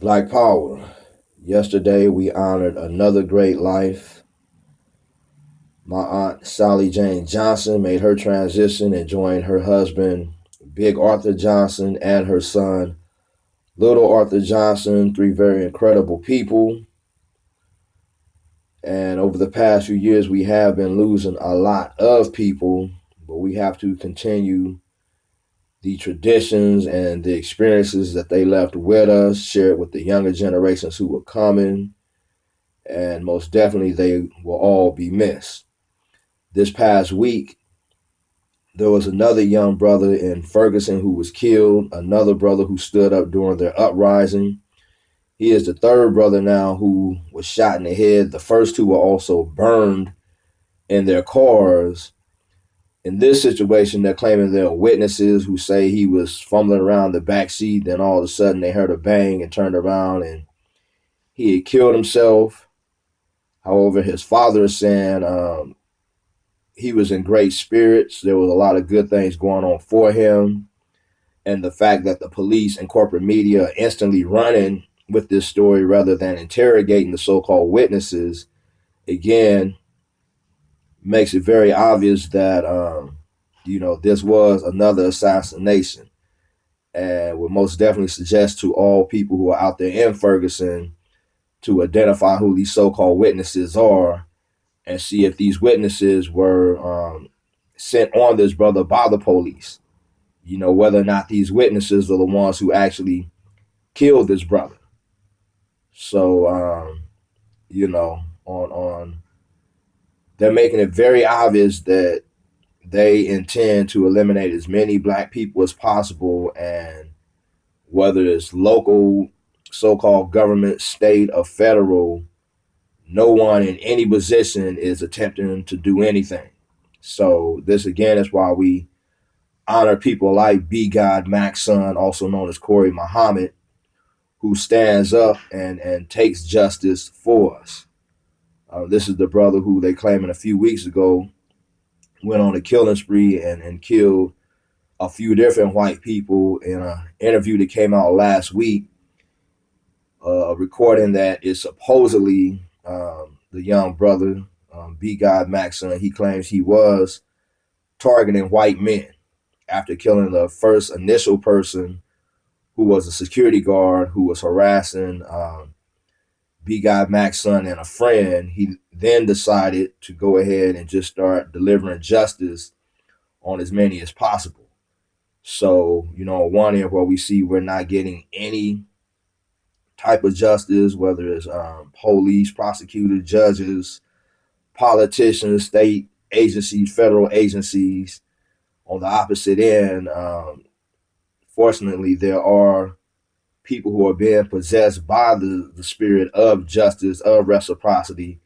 Black Power. Yesterday we honored another great life. My aunt Sally Jane Johnson made her transition and joined her husband, Big Arthur Johnson, and her son, Little Arthur Johnson, three very incredible people. And over the past few years, we have been losing a lot of people, but we have to continue the traditions and the experiences that they left with us, share it with the younger generations who are coming, and most definitely they will all be missed. This past week, there was another young brother in Ferguson who was killed, another brother who stood up during their uprising. He is the third brother now who was shot in the head. The first two were also burned in their cars. In this situation, they're claiming there are witnesses who say he was fumbling around the back seat. Then all of a sudden, they heard a bang and turned around, and he had killed himself. However, his father is saying he was in great spirits. There was a lot of good things going on for him. And the fact that the police and corporate media are instantly running with this story rather than interrogating the so called witnesses, again, makes it very obvious that, this was another assassination. And would most definitely suggest to all people who are out there in Ferguson to identify who these so called witnesses are and see if these witnesses were sent on this brother by the police. Whether or not these witnesses are the ones who actually killed this brother. So, on they're making it very obvious that they intend to eliminate as many black people as possible, and whether it's local, so-called government, state, or federal, no one in any position is attempting to do anything. So this again is why we honor people like B. God Mac's son, also known as KORI Muhammad, who stands up and takes justice for us. This is the brother who they claiming a few weeks ago went on a killing spree and killed a few different white people in an interview that came out last week, a recording that is supposedly the young brother, B. God Mac's son. He claims he was targeting white men after killing the first initial person who was a security guard who was harassing B. God Mac's son and a friend. He then decided to go ahead and just start delivering justice on as many as possible. So, on one end where we see we're not getting any type of justice, whether it's police, prosecutors, judges, politicians, state agencies, federal agencies. On the opposite end, fortunately, there are people who are being possessed by the spirit of justice, of reciprocity,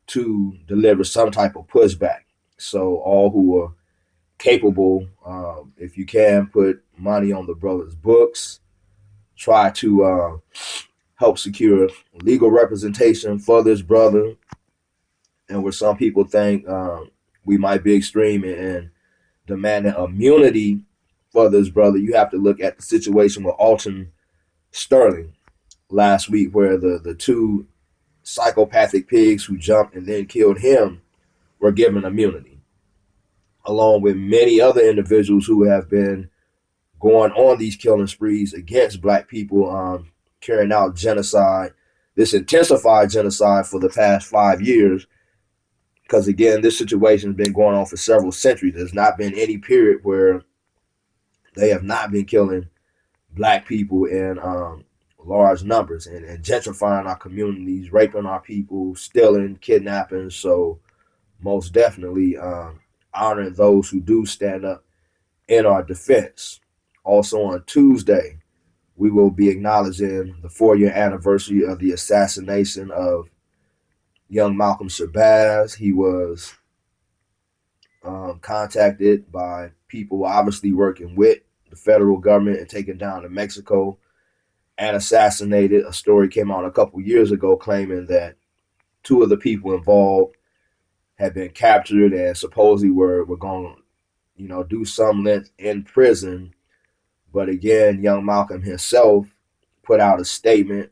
to deliver some type of pushback. So all who are capable, if you can, put money on the brother's books, try to help secure legal representation for this brother. And where some people think we might be extreme in demanding immunity for this brother, you have to look at the situation with Alton Sterling last week, where the two psychopathic pigs who jumped and then killed him were given immunity, along with many other individuals who have been going on these killing sprees against black people, carrying out genocide, this intensified genocide for the past 5 years. Because again, this situation has been going on for several centuries. There's not been any period where they have not been killing black people in large numbers and gentrifying our communities, raping our people, stealing, kidnapping. So most definitely honoring those who do stand up in our defense. Also on Tuesday, we will be acknowledging the 4-year anniversary of the assassination of young Malcolm SHABAZZ. He was contacted by people obviously working with the federal government and taken down to Mexico and assassinated. A story came out a couple years ago claiming that two of the people involved had been captured and supposedly were going to, do some length in prison. But again, young Malcolm himself put out a statement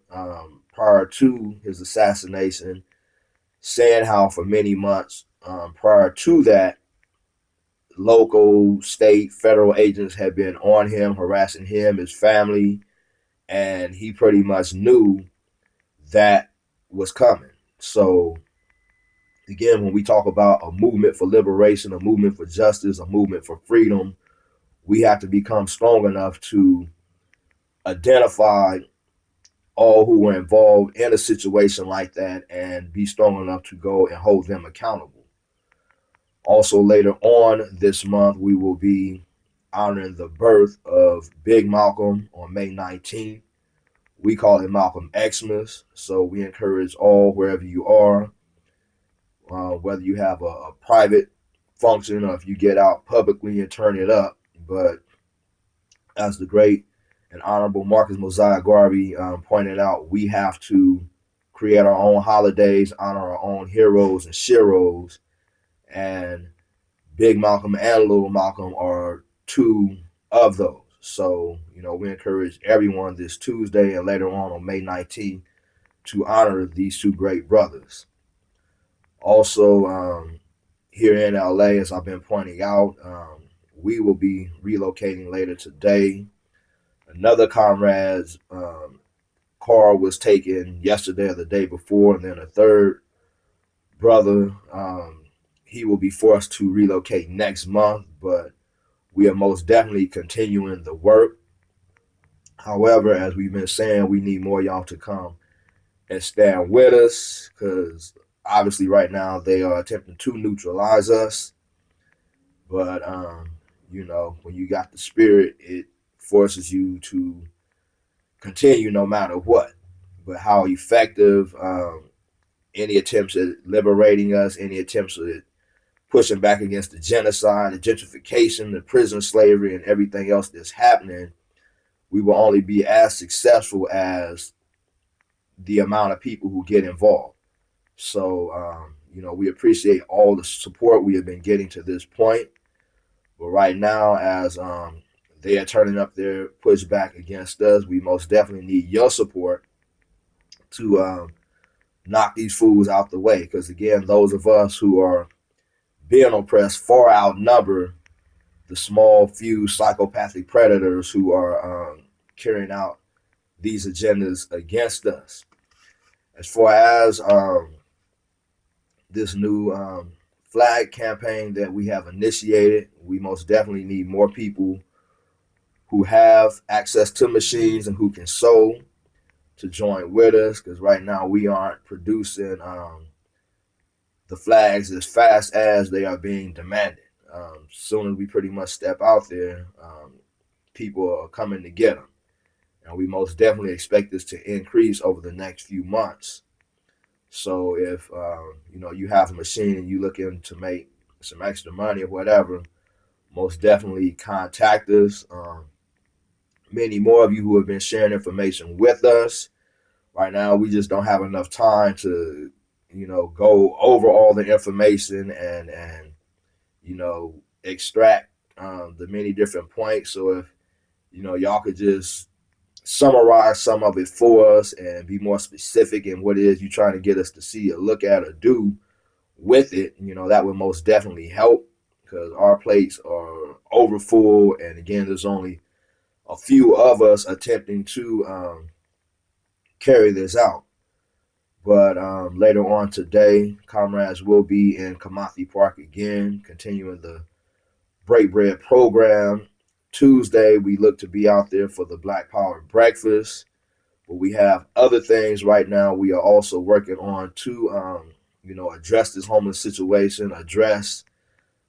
prior to his assassination, saying how for many months prior to that, local, state, federal agents had been on him, harassing him, his family, and he pretty much knew that was coming. So again, when we talk about a movement for liberation, a movement for justice, a movement for freedom, we have to become strong enough to identify all who were involved in a situation like that and be strong enough to go and hold them accountable. Also, later on this month, we will be honoring the birth of Big Malcolm on May 19th. We call it Malcolm Xmas. So we encourage all, wherever you are, whether you have a private function or if you get out publicly and turn it up. But as the great and honorable Marcus Mosiah Garvey pointed out, we have to create our own holidays, honor our own heroes and sheroes. And Big Malcolm and Little Malcolm are two of those. So, we encourage everyone this Tuesday and later on May 19th to honor these two great brothers. Also, here in LA, as I've been pointing out, we will be relocating later today. Another comrade's car was taken yesterday or the day before, and then a third brother, he will be forced to relocate next month, but we are most definitely continuing the work. However, as we've been saying, we need more y'all to come and stand with us, because obviously right now they are attempting to neutralize us. But, when you got the spirit, it forces you to continue no matter what. But how effective any attempts at liberating us, any attempts at pushing back against the genocide, the gentrification, the prison slavery, and everything else that's happening, we will only be as successful as the amount of people who get involved. So, we appreciate all the support we have been getting to this point. But right now, as they are turning up their pushback against us, we most definitely need your support to knock these fools out the way. Because again, those of us who are being oppressed far outnumber the small few psychopathic predators who are carrying out these agendas against us. As far as this new flag campaign that we have initiated, we most definitely need more people who have access to machines and who can sew to join with us, because right now we aren't producing the flags as fast as they are being demanded. Soon as we pretty much step out there, people are coming to get them. And we most definitely expect this to increase over the next few months. So if you have a machine and you're looking to make some extra money or whatever, most definitely contact us. Many more of you who have been sharing information with us. Right now, we just don't have enough time to, go over all the information and extract the many different points. So if, y'all could just summarize some of it for us and be more specific in what it is you're trying to get us to see or look at or do with it, that would most definitely help, because our plates are overfull. And again, there's only a few of us attempting to carry this out. But later on today, comrades will be in Kamathi Park again, continuing the Break Bread program. Tuesday, we look to be out there for the Black Power breakfast. But we have other things right now we are also working on to, address this homeless situation, address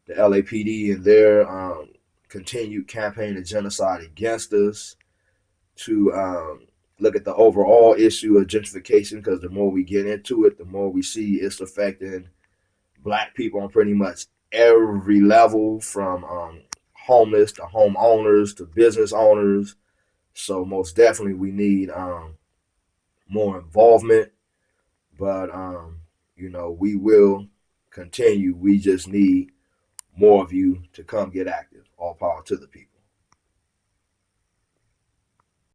the LAPD and their continued campaign of genocide against us, to look at the overall issue of gentrification, because the more we get into it, the more we see it's affecting Black people on pretty much every level, from homeless to homeowners to business owners. So most definitely we need more involvement. But, we will continue. We just need more of you to come get active. All power to the people.